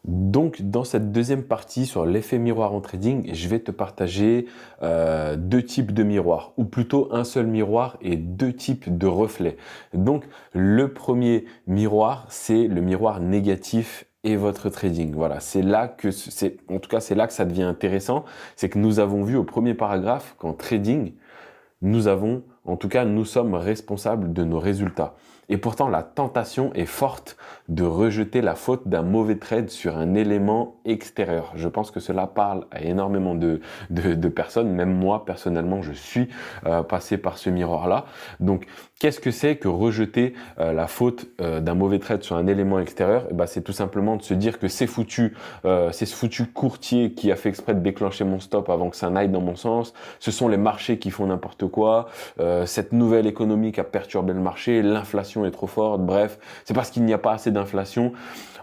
Donc, dans cette deuxième partie sur l'effet miroir en trading, je vais te partager deux types de miroirs, ou plutôt un seul miroir et deux types de reflets. Donc, le premier miroir, c'est le miroir négatif et votre trading. Voilà, en tout cas, c'est là que ça devient intéressant. C'est que nous avons vu au premier paragraphe qu'en trading, nous sommes responsables de nos résultats. Et pourtant, la tentation est forte de rejeter la faute d'un mauvais trade sur un élément extérieur. Je pense que cela parle à énormément de personnes. Même moi, personnellement, je suis passé par ce miroir-là. Donc, qu'est-ce que c'est que rejeter la faute d'un mauvais trade sur un élément extérieur? Eh ben, c'est tout simplement de se dire que c'est ce foutu courtier qui a fait exprès de déclencher mon stop avant que ça n'aille dans mon sens. Ce sont les marchés qui font n'importe quoi. Cette nouvelle économie qui a perturbé le marché, l'inflation est trop forte, bref, c'est parce qu'il n'y a pas assez d'inflation.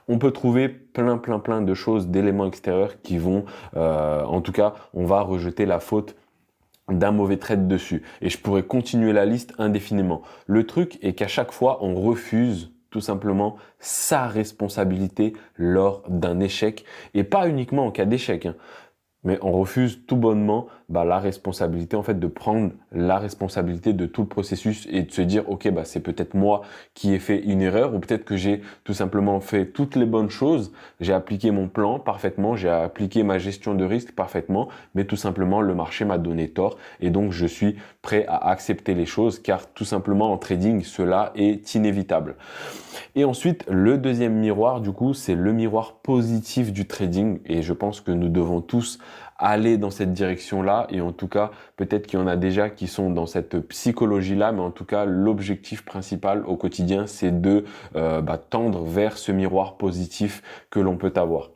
On peut trouver plein de choses, d'éléments extérieurs qui vont, en tout cas, on va rejeter la faute d'un mauvais trade dessus. Et je pourrais continuer la liste indéfiniment. Le truc est qu'à chaque fois, on refuse tout simplement sa responsabilité lors d'un échec, et pas uniquement en cas d'échec, hein. Mais on refuse tout bonnement la responsabilité, en fait, de prendre la responsabilité de tout le processus et de se dire, ok, c'est peut-être moi qui ai fait une erreur, ou peut-être que j'ai tout simplement fait toutes les bonnes choses, j'ai appliqué mon plan parfaitement, j'ai appliqué ma gestion de risque parfaitement, mais tout simplement le marché m'a donné tort, et donc je suis prêt à accepter les choses, car tout simplement en trading, cela est inévitable. Et ensuite, le deuxième miroir, du coup, c'est le miroir positif du trading. Et je pense que nous devons tous aller dans cette direction-là. Et en tout cas, peut-être qu'il y en a déjà qui sont dans cette psychologie-là. Mais en tout cas, l'objectif principal au quotidien, c'est de tendre vers ce miroir positif que l'on peut avoir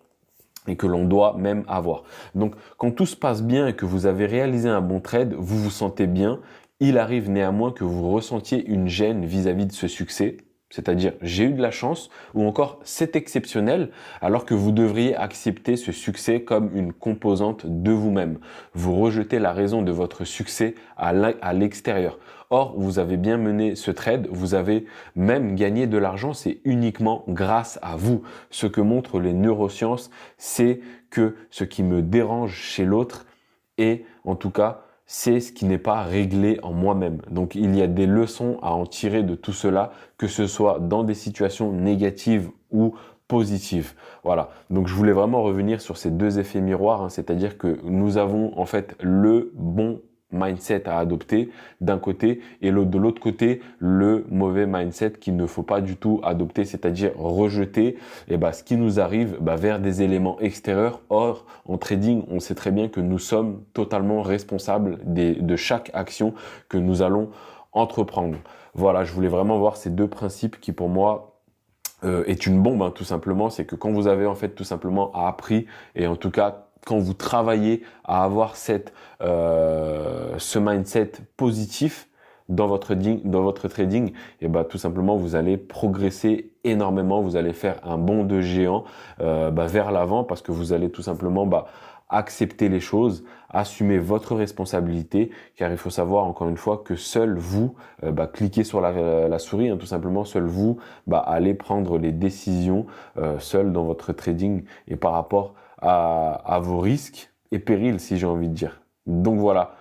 et que l'on doit même avoir. Donc, quand tout se passe bien et que vous avez réalisé un bon trade, vous vous sentez bien. Il arrive néanmoins que vous ressentiez une gêne vis-à-vis de ce succès. C'est-à-dire, j'ai eu de la chance, ou encore c'est exceptionnel, alors que vous devriez accepter ce succès comme une composante de vous-même. Vous rejetez la raison de votre succès à l'extérieur. Or, vous avez bien mené ce trade, vous avez même gagné de l'argent, c'est uniquement grâce à vous. Ce que montrent les neurosciences, c'est que ce qui me dérange chez l'autre est, en tout cas, c'est ce qui n'est pas réglé en moi-même. Donc il y a des leçons à en tirer de tout cela, que ce soit dans des situations négatives ou positives. Voilà. Donc je voulais vraiment revenir sur ces deux effets miroirs, hein, c'est-à-dire que nous avons en fait le bon mindset à adopter d'un côté, et de l'autre côté le mauvais mindset qu'il ne faut pas du tout adopter, c'est-à-dire rejeter ce qui nous arrive vers des éléments extérieurs. Or, en trading, on sait très bien que nous sommes totalement responsables de chaque action que nous allons entreprendre. Voilà, je voulais vraiment voir ces deux principes qui pour moi est une bombe, hein, tout simplement. C'est que quand vous avez en fait tout simplement appris, et en tout cas quand vous travaillez à avoir ce mindset positif dans votre trading, tout simplement vous allez progresser énormément, vous allez faire un bond de géant vers l'avant, parce que vous allez tout simplement accepter les choses, assumer votre responsabilité, car il faut savoir encore une fois que seul vous, cliquez sur la souris, hein, tout simplement, seul vous, allez prendre les décisions seul dans votre trading et par rapport à vos risques et périls, si j'ai envie de dire. Donc voilà,